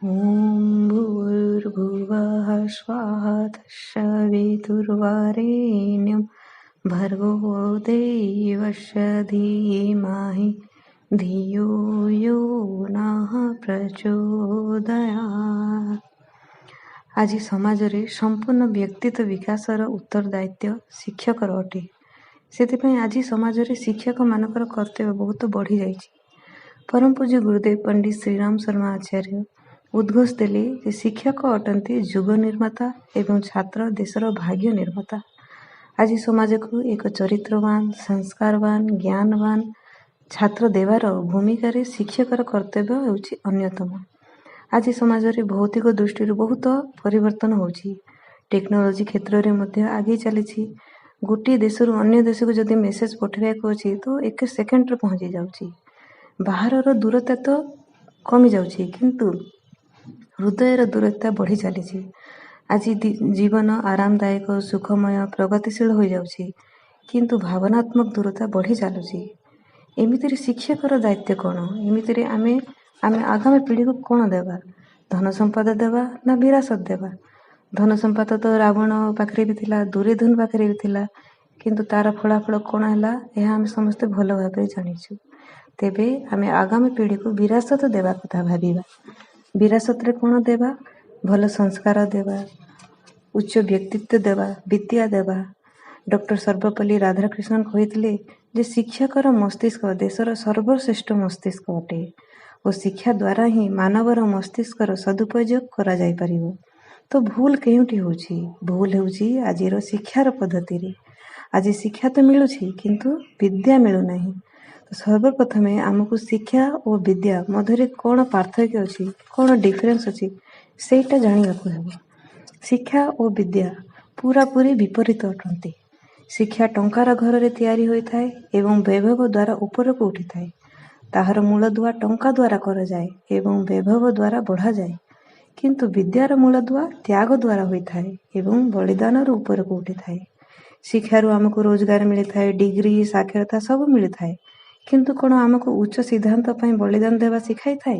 ॐ भूर्भुवः स्वः तत्सवितुर्वरेण्यं भर्गो देवस्य धीमहि धियो यो नः प्रचोदयात्। ଆଜି ସମାଜରେ ସମ୍ପୂର୍ଣ୍ଣ ବ୍ୟକ୍ତିତ୍ୱ ବିକାଶର ଉତ୍ତରଦାୟିତ୍ୱ ଶିକ୍ଷକର ଅଟେ। ସେଥିପାଇଁ ଆଜି ସମାଜରେ ଶିକ୍ଷକମାନଙ୍କର କର୍ତ୍ତବ୍ୟ ବହୁତ ବଢ଼ିଯାଇଛି। ପରମ ପୂଜ୍ୟ ଗୁରୁଦେବ ପଣ୍ଡିତ ଶ୍ରୀରାମ ଶର୍ମା ଆଚାର୍ଯ୍ୟ ଉଦ୍ଘୋଷ ଦେଲେ ଯେ ଶିକ୍ଷକ ଅଟନ୍ତି ଯୁଗ ନିର୍ମାତା ଏବଂ ଛାତ୍ର ଦେଶର ଭାଗ୍ୟ ନିର୍ମାତା। ଆଜି ସମାଜକୁ ଏକ ଚରିତ୍ରବାନ, ସଂସ୍କାରବାନ, ଜ୍ଞାନବାନ ଛାତ୍ର ଦେବାର ଭୂମିକାରେ ଶିକ୍ଷକର କର୍ତ୍ତବ୍ୟ ହେଉଛି ଅନ୍ୟତମ। ଆଜି ସମାଜରେ ଭୌତିକ ଦୃଷ୍ଟିରୁ ବହୁତ ପରିବର୍ତ୍ତନ ହେଉଛି। ଟେକ୍ନୋଲୋଜି କ୍ଷେତ୍ରରେ ମଧ୍ୟ ଆଗେଇ ଚାଲିଛି। ଗୋଟିଏ ଦେଶରୁ ଅନ୍ୟ ଦେଶକୁ ଯଦି ମେସେଜ ପଠାଇବାକୁ ଅଛି ତ 1 ସେକେଣ୍ଡରେ ପହଞ୍ଚି ଯାଉଛି। ବାହାରର ଦୂରତା ତ କମି ଯାଉଛି, କିନ୍ତୁ ହୃଦୟର ଦୂରତା ବଢ଼ି ଚାଲିଛି। ଆଜି ଜୀବନ ଆରାମଦାୟକ, ସୁଖମୟ, ପ୍ରଗତିଶୀଳ ହୋଇଯାଉଛି, କିନ୍ତୁ ଭାବନାତ୍ମକ ଦୂରତା ବଢ଼ି ଚାଲୁଛି। ଏମିତିରେ ଶିକ୍ଷକର ଦାୟିତ୍ୱ କ'ଣ? ଏମିତିରେ ଆମେ ଆଗାମୀ ପିଢ଼ିକୁ କ'ଣ ଦେବା? ଧନ ସମ୍ପଦ ଦେବା ନା ବିରାସତ ଦେବା? ଧନ ସମ୍ପଦ ତ ରାବଣ ପାଖରେ ବି ଥିଲା, ଦୁର୍ଯ୍ୟୋଧନ ପାଖରେ ବି ଥିଲା, କିନ୍ତୁ ତାର ଫଳାଫଳ କ'ଣ ହେଲା ଏହା ଆମେ ସମସ୍ତେ ଭଲ ଭାବରେ ଜାଣିଛୁ। ତେବେ ଆମେ ଆଗାମୀ ପିଢ଼ିକୁ ବିରାସତ ଦେବା କଥା ଭାବିବା। ବିରାସତରେ କ'ଣ ଦେବା? ଭଲ ସଂସ୍କାର ଦେବା, ଉଚ୍ଚ ବ୍ୟକ୍ତିତ୍ୱ ଦେବା, ବିଦ୍ୟା ଦେବା। ଡକ୍ଟର ସର୍ବପଲ୍ଲୀ ରାଧାକୃଷ୍ଣନ କହିଥିଲେ ଯେ ଶିକ୍ଷକର ମସ୍ତିଷ୍କ ଦେଶର ସର୍ବଶ୍ରେଷ୍ଠ ମସ୍ତିଷ୍କ ଅଟେ ଓ ଶିକ୍ଷା ଦ୍ୱାରା ହିଁ ମାନବର ମସ୍ତିଷ୍କର ସଦୁପଯୋଗ କରାଯାଇପାରିବ। ତ ଭୁଲ କେଉଁଠି ହେଉଛି? ଭୁଲ ହେଉଛି ଆଜିର ଶିକ୍ଷାର ପଦ୍ଧତିରେ। ଆଜି ଶିକ୍ଷା ତ ମିଳୁଛି, କିନ୍ତୁ ବିଦ୍ୟା ମିଳୁନାହିଁ। ତ ସର୍ବପ୍ରଥମେ ଆମକୁ ଶିକ୍ଷା ଓ ବିଦ୍ୟା ମଧ୍ୟରେ କ'ଣ ପାର୍ଥକ୍ୟ ଅଛି, କ'ଣ ଡିଫରେନ୍ସ ଅଛି, ସେଇଟା ଜାଣିବାକୁ ହେବ। ଶିକ୍ଷା ଓ ବିଦ୍ୟା ପୁରାପୁରି ବିପରୀତ ଅଟନ୍ତି। ଶିକ୍ଷା ଟଙ୍କାର ଘରରେ ତିଆରି ହୋଇଥାଏ ଏବଂ ବୈଭବ ଦ୍ୱାରା ଉପରକୁ ଉଠିଥାଏ। ତାହାର ମୂଳଦୁଆ ଟଙ୍କା ଦ୍ୱାରା କରାଯାଏ ଏବଂ ବୈଭବ ଦ୍ୱାରା ବଢ଼ାଯାଏ। କିନ୍ତୁ ବିଦ୍ୟାର ମୂଳଦୁଆ ତ୍ୟାଗ ଦ୍ୱାରା ହୋଇଥାଏ ଏବଂ ବଳିଦାନରୁ ଉପରକୁ ଉଠିଥାଏ। ଶିକ୍ଷାରୁ ଆମକୁ ରୋଜଗାର ମିଳିଥାଏ, ଡିଗ୍ରୀ, ସାକ୍ଷରତା ସବୁ ମିଳିଥାଏ, କିନ୍ତୁ କ'ଣ ଆମକୁ ଉଚ୍ଚ ସିଦ୍ଧାନ୍ତ ପାଇଁ ବଳିଦାନ ଦେବା ଶିଖାଇଥାଏ?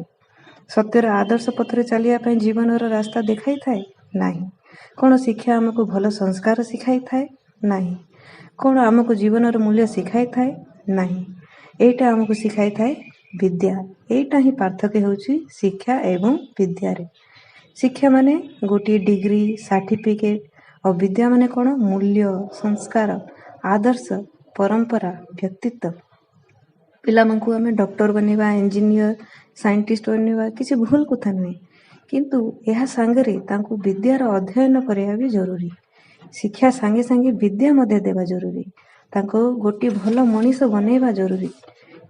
ସତ୍ୟର ଆଦର୍ଶ ପଥରେ ଚାଲିବା ପାଇଁ ଜୀବନର ରାସ୍ତା ଦେଖାଇଥାଏ? ନାହିଁ। କ'ଣ ଶିକ୍ଷା ଆମକୁ ଭଲ ସଂସ୍କାର ଶିଖାଇଥାଏ? ନାହିଁ। କ'ଣ ଆମକୁ ଜୀବନର ମୂଲ୍ୟ ଶିଖାଇଥାଏ? ନାହିଁ। ଏଇଟା ଆମକୁ ଶିଖାଇଥାଏ ବିଦ୍ୟା। ଏଇଟା ହିଁ ପାର୍ଥକ୍ୟ ହେଉଛି ଶିକ୍ଷା ଏବଂ ବିଦ୍ୟାରେ। ଶିକ୍ଷା ମାନେ ଗୋଟିଏ ଡିଗ୍ରୀ, ସାର୍ଟିଫିକେଟ୍, ଆଉ ବିଦ୍ୟା ମାନେ କ'ଣ? ମୂଲ୍ୟ, ସଂସ୍କାର, ଆଦର୍ଶ, ପରମ୍ପରା, ବ୍ୟକ୍ତିତ୍ୱ। ପିଲାମାନଙ୍କୁ ଆମେ ଡକ୍ଟର ବନେଇବା, ଇଞ୍ଜିନିୟର, ସାଇଣ୍ଟିଷ୍ଟ ବନେଇବା କିଛି ଭୁଲ କଥା ନୁହେଁ, କିନ୍ତୁ ଏହା ସାଙ୍ଗରେ ତାଙ୍କୁ ବିଦ୍ୟାର ଅଧ୍ୟୟନ କରିବା ବି ଜରୁରୀ। ଶିକ୍ଷା ସାଙ୍ଗେ ସାଙ୍ଗେ ବିଦ୍ୟା ମଧ୍ୟ ଦେବା ଜରୁରୀ। ତାଙ୍କୁ ଗୋଟିଏ ଭଲ ମଣିଷ ବନେଇବା ଜରୁରୀ।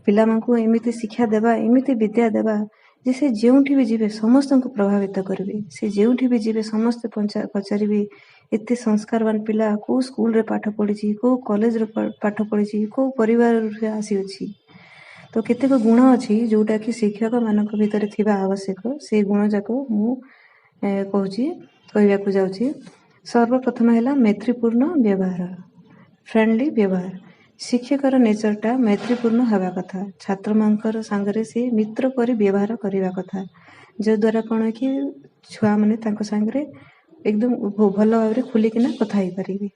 ପିଲାମାନଙ୍କୁ ଏମିତି ଶିକ୍ଷା ଦେବା, ଏମିତି ବିଦ୍ୟା ଦେବା ଯେ ସେ ଯେଉଁଠି ବି ଯିବେ ସମସ୍ତଙ୍କୁ ପ୍ରଭାବିତ କରିବେ। ସେ ଯେଉଁଠି ବି ଯିବେ ସମସ୍ତେ ପଚାରିବେ ଏତେ ସଂସ୍କାରବାନ ପିଲା କେଉଁ ସ୍କୁଲରେ ପାଠ ପଢ଼ିଛି, କେଉଁ କଲେଜରେ ପାଠ ପଢ଼ିଛି, କେଉଁ ପରିବାରରୁ ଆସିଅଛି। ତ କେତେକ ଗୁଣ ଅଛି ଯେଉଁଟାକି ଶିକ୍ଷକମାନଙ୍କ ଭିତରେ ଥିବା ଆବଶ୍ୟକ। ସେ ଗୁଣ ଯାକ ମୁଁ କହିବାକୁ ଯାଉଛି। ସର୍ବପ୍ରଥମ ହେଲା ମୈତ୍ରୀପୂର୍ଣ୍ଣ ବ୍ୟବହାର, ଫ୍ରେଣ୍ଡଲି ବ୍ୟବହାର। ଶିକ୍ଷକର ନେଚରଟା ମୈତ୍ରୀପୂର୍ଣ୍ଣ ହେବା କଥା। ଛାତ୍ରମାନଙ୍କର ସାଙ୍ଗରେ ସେ ମିତ୍ର ପରି ବ୍ୟବହାର କରିବା କଥା, ଯଦ୍ୱାରା କ'ଣ କି ଛୁଆମାନେ ତାଙ୍କ ସାଙ୍ଗରେ ଏକଦମ ଭଲ ଭାବରେ ଖୋଲିକିନା କଥା ହେଇପାରିବେ।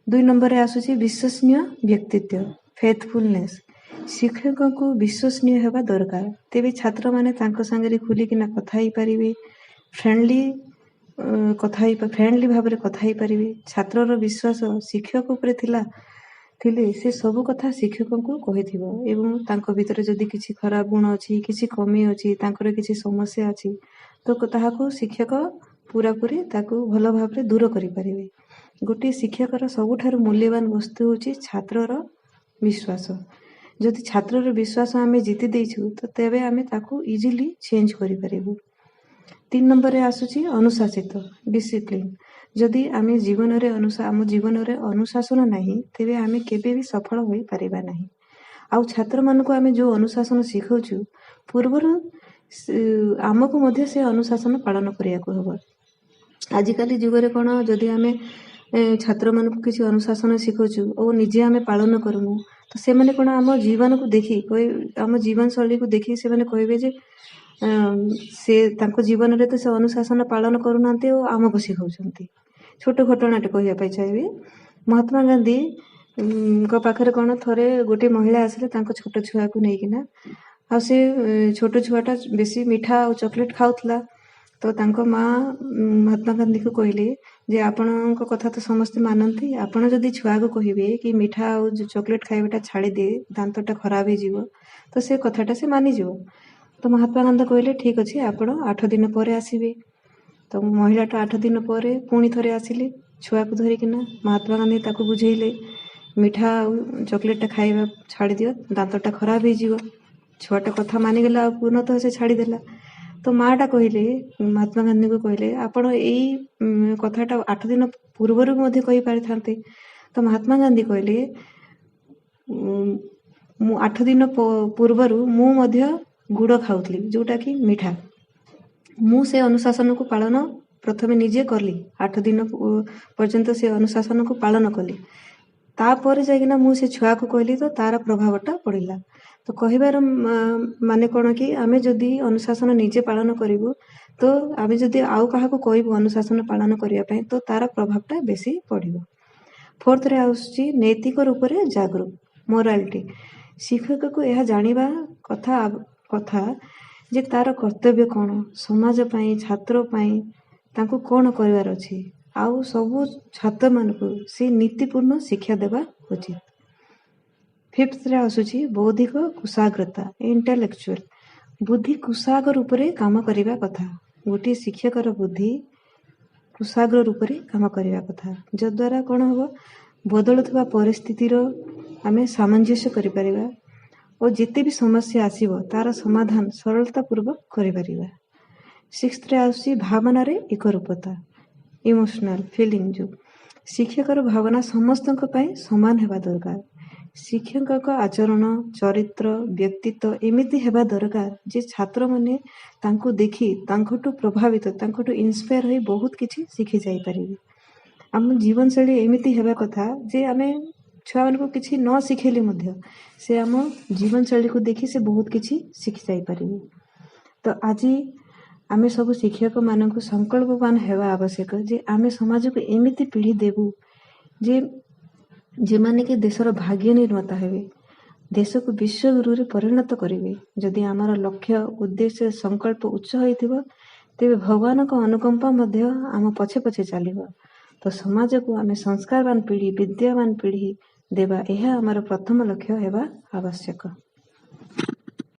2 ନମ୍ବରରେ ଆସୁଛି ବିଶ୍ୱସନୀୟ ବ୍ୟକ୍ତିତ୍ୱ, ଫେଥଫୁଲନେସ୍। ଶିକ୍ଷକଙ୍କୁ ବିଶ୍ୱସନୀୟ ହେବା ଦରକାର, ତେବେ ଛାତ୍ରମାନେ ତାଙ୍କ ସାଙ୍ଗରେ ଖୋଲିକିନା କଥା ହେଇପାରିବେ, ଫ୍ରେଣ୍ଡଲି ଭାବରେ କଥା ହେଇପାରିବେ। ଛାତ୍ରର ବିଶ୍ୱାସ ଶିକ୍ଷକ ଉପରେ ଥିଲେ ସେ ସବୁ କଥା ଶିକ୍ଷକଙ୍କୁ କହିଥିବ ଏବଂ ତାଙ୍କ ଭିତରେ ଯଦି କିଛି ଖରାପ ଗୁଣ ଅଛି, କିଛି କମି ଅଛି, ତାଙ୍କର କିଛି ସମସ୍ୟା ଅଛି, ତ ତାହାକୁ ଶିକ୍ଷକ ପୁରାପୁରି ତାକୁ ଭଲ ଭାବରେ ଦୂର କରିପାରିବେ। ଗୋଟିଏ ଶିକ୍ଷକର ସବୁଠାରୁ ମୂଲ୍ୟବାନ ବସ୍ତୁ ହେଉଛି ଛାତ୍ରର ବିଶ୍ୱାସ। ଯଦି ଛାତ୍ରର ବିଶ୍ୱାସ ଆମେ ଜିତି ଦେଇଛୁ, ତ ତେବେ ଆମେ ତାକୁ ଇଜିଲି ଚେଞ୍ଜ କରିପାରିବୁ। 3 ନମ୍ବରରେ ଆସୁଛି ଅନୁଶାସିତ, ଡିସିପ୍ଲିନ। ଯଦି ଆମ ଜୀବନରେ ଅନୁଶାସନ ନାହିଁ, ତେବେ ଆମେ କେବେ ବି ସଫଳ ହୋଇପାରିବା ନାହିଁ। ଆଉ ଛାତ୍ରମାନଙ୍କୁ ଆମେ ଯେଉଁ ଅନୁଶାସନ ଶିଖାଉଛୁ, ପୂର୍ବରୁ ଆମକୁ ମଧ୍ୟ ସେ ଅନୁଶାସନ ପାଳନ କରିବାକୁ ହେବ। ଆଜିକାଲି ଯୁଗରେ କ'ଣ, ଯଦି ଆମେ ଛାତ୍ରମାନଙ୍କୁ କିଛି ଅନୁଶାସନ ଶିଖାଉଛୁ ଓ ନିଜେ ଆମେ ପାଳନ କରୁନୁ, ତ ସେମାନେ କ'ଣ ଆମ ଜୀବନକୁ ଦେଖି ଆମ ଜୀବନଶୈଳୀକୁ ଦେଖି ସେମାନେ କହିବେ ଯେ ସେ ତାଙ୍କ ଜୀବନରେ ତ ସେ ଅନୁଶାସନ ପାଳନ କରୁନାହାନ୍ତି ଓ ଆମକୁ ଶିଖାଉଛନ୍ତି। ଛୋଟ ଘଟଣାଟେ କହିବା ପାଇଁ ଚାହିଁବି। ମହାତ୍ମା ଗାନ୍ଧୀ ଙ୍କ ପାଖରେ କ'ଣ ଥରେ ଗୋଟେ ମହିଳା ଆସିଲେ ତାଙ୍କ ଛୋଟ ଛୁଆକୁ ନେଇକିନା। ଆଉ ସେ ଛୋଟ ଛୁଆଟା ବେଶୀ ମିଠା ଆଉ ଚକୋଲେଟ୍ ଖାଉଥିଲା। ତ ତାଙ୍କ ମା ମହାତ୍ମା ଗାନ୍ଧୀକୁ କହିଲେ ଯେ ଆପଣଙ୍କ କଥା ତ ସମସ୍ତେ ମାନନ୍ତି, ଆପଣ ଯଦି ଛୁଆକୁ କହିବେ କି ମିଠା ଆଉ ଚକୋଲେଟ୍ ଖାଇବାଟା ଛାଡ଼ିଦିଏ, ଦାନ୍ତଟା ଖରାପ ହେଇଯିବ, ତ ସେ କଥାଟା ସେ ମାନିଯିବ। ତ ମହାତ୍ମା ଗାନ୍ଧୀ କହିଲେ ଠିକ୍ ଅଛି, ଆପଣ 8 ଦିନ ପରେ ଆସିବେ। ତ ମହିଳାଟା 8 ଦିନ ପରେ ପୁଣି ଥରେ ଆସିଲେ ଛୁଆକୁ ଧରିକିନା। ମହାତ୍ମା ଗାନ୍ଧୀ ତାକୁ ବୁଝେଇଲେ ମିଠା ଆଉ ଚକୋଲେଟ୍ଟା ଖାଇବା ଛାଡ଼ିଦିଅ, ଦାନ୍ତଟା ଖରାପ ହେଇଯିବ। ଛୁଆଟା କଥା ମାନିଗଲା ଆଉ ପୂର୍ଣ୍ଣତଃ ସେ ଛାଡ଼ିଦେଲା। ତ ମାଆଟା କହିଲେ ମହାତ୍ମା ଗାନ୍ଧୀଙ୍କୁ କହିଲେ ଆପଣ ଏଇ କଥାଟା 8 ଦିନ ପୂର୍ବରୁ ମଧ୍ୟ କହିପାରିଥାନ୍ତେ। ତ ମହାତ୍ମା ଗାନ୍ଧୀ କହିଲେ ମୁଁ 8 ଦିନ ପୂର୍ବରୁ ମୁଁ ମଧ୍ୟ ଗୁଡ଼ ଖାଉଥିଲି, ଯେଉଁଟାକି ମିଠା। ମୁଁ ସେ ଅନୁଶାସନକୁ ପାଳନ ପ୍ରଥମେ ନିଜେ କଲି, 8 ଦିନ ପର୍ଯ୍ୟନ୍ତ ସେ ଅନୁଶାସନକୁ ପାଳନ କଲି। ତାପରେ ଯାଇକିନା ମୁଁ ସେ ଛୁଆକୁ କହିଲି, ତ ତାର ପ୍ରଭାବଟା ପଡ଼ିଲା। ତ କହିବାର ମାନେ କ'ଣ କି ଆମେ ଯଦି ଅନୁଶାସନ ନିଜେ ପାଳନ କରିବୁ, ତ ଆମେ ଯଦି ଆଉ କାହାକୁ କହିବୁ ଅନୁଶାସନ ପାଳନ କରିବା ପାଇଁ, ତ ତାର ପ୍ରଭାବଟା ବେଶୀ ପଡ଼ିବ। 4th ଆସୁଛି ନୈତିକ ରୂପରେ ଜାଗୃତ, ମୋରାଲିଟି। ଶିକ୍ଷକକୁ ଏହା ଜାଣିବା କଥା ଯେ ତାର କର୍ତ୍ତବ୍ୟ କ'ଣ, ସମାଜ ପାଇଁ, ଛାତ୍ର ପାଇଁ ତାଙ୍କୁ କ'ଣ କରିବାର ଅଛି, ଆଉ ସବୁ ଛାତ୍ରମାନଙ୍କୁ ସେ ନୀତିପୂର୍ଣ୍ଣ ଶିକ୍ଷା ଦେବା ଉଚିତ। 5th ଆସୁଛି ବୌଦ୍ଧିକ କୁଶାଗ୍ରତା, ଇଣ୍ଟାଲେକ୍ଚୁଆଲ। ବୁଦ୍ଧି କୁଶାଗ୍ର ରୂପରେ କାମ କରିବା କଥା। ଗୋଟିଏ ଶିକ୍ଷକର ବୁଦ୍ଧି କୁଶାଗ୍ର ରୂପରେ କାମ କରିବା କଥା, ଯଦ୍ୱାରା କ'ଣ ହେବ, ବଦଳୁଥିବା ପରିସ୍ଥିତିର ଆମେ ସାମଞ୍ଜସ୍ୟ କରିପାରିବା ଓ ଯେତେ ବି ସମସ୍ୟା ଆସିବ ତାର ସମାଧାନ ସରଳତାପୂର୍ବକ କରିପାରିବା। 6th ଆସୁଛି ଭାବନାରେ ଏକରୂପତା, ଇମୋସନାଲ ଫିଲିଂ। ଯେଉଁ ଶିକ୍ଷକର ଭାବନା ସମସ୍ତଙ୍କ ପାଇଁ ସମାନ ହେବା ଦରକାର। ଶିକ୍ଷକଙ୍କ ଆଚରଣ, ଚରିତ୍ର, ବ୍ୟକ୍ତିତ୍ୱ ଏମିତି ହେବା ଦରକାର ଯେ ଛାତ୍ରମାନେ ତାଙ୍କୁ ଦେଖି ତାଙ୍କଠୁ ପ୍ରଭାବିତ, ତାଙ୍କଠୁ ଇନ୍ସପାୟାର ହୋଇ ବହୁତ କିଛି ଶିଖି ଯାଇପାରିବେ। ଆମ ଜୀବନଶୈଳୀ ଏମିତି ହେବା କଥା ଯେ ଆମେ ଛୁଆମାନଙ୍କୁ କିଛି ନ ଶିଖେଇଲେ ମଧ୍ୟ ସେ ଆମ ଜୀବନଶୈଳୀକୁ ଦେଖି ସେ ବହୁତ କିଛି ଶିଖି ଯାଇପାରିବେ। ତ ଆଜି ଆମେ ସବୁ ଶିକ୍ଷକମାନଙ୍କୁ ସଂକଳ୍ପବାନ ହେବା ଆବଶ୍ୟକ ଯେ ଆମେ ସମାଜକୁ ଏମିତି ପିଢ଼ି ଦେବୁ ଯେ ଯେମାନେ କି ଦେଶର ଭାଗ୍ୟ ନିର୍ମାତା ହେବେ, ଦେଶକୁ ବିଶ୍ୱଗୁରୁରେ ପରିଣତ କରିବେ। ଯଦି ଆମର ଲକ୍ଷ୍ୟ, ଉଦ୍ଦେଶ୍ୟ, ସଂକଳ୍ପ ଉଚ୍ଚ ହୋଇଥିବ, ତେବେ ଭଗବାନଙ୍କ ଅନୁକମ୍ପା ମଧ୍ୟ ଆମ ପଛେ ପଛେ ଚାଲିବ। ତ ସମାଜକୁ ଆମେ ସଂସ୍କାରବାନ ପିଢ଼ି, ବିଦ୍ୟାବାନ ପିଢ଼ି ଦେବା, ଏହା ଆମର ପ୍ରଥମ ଲକ୍ଷ୍ୟ ହେବା ଆବଶ୍ୟକ।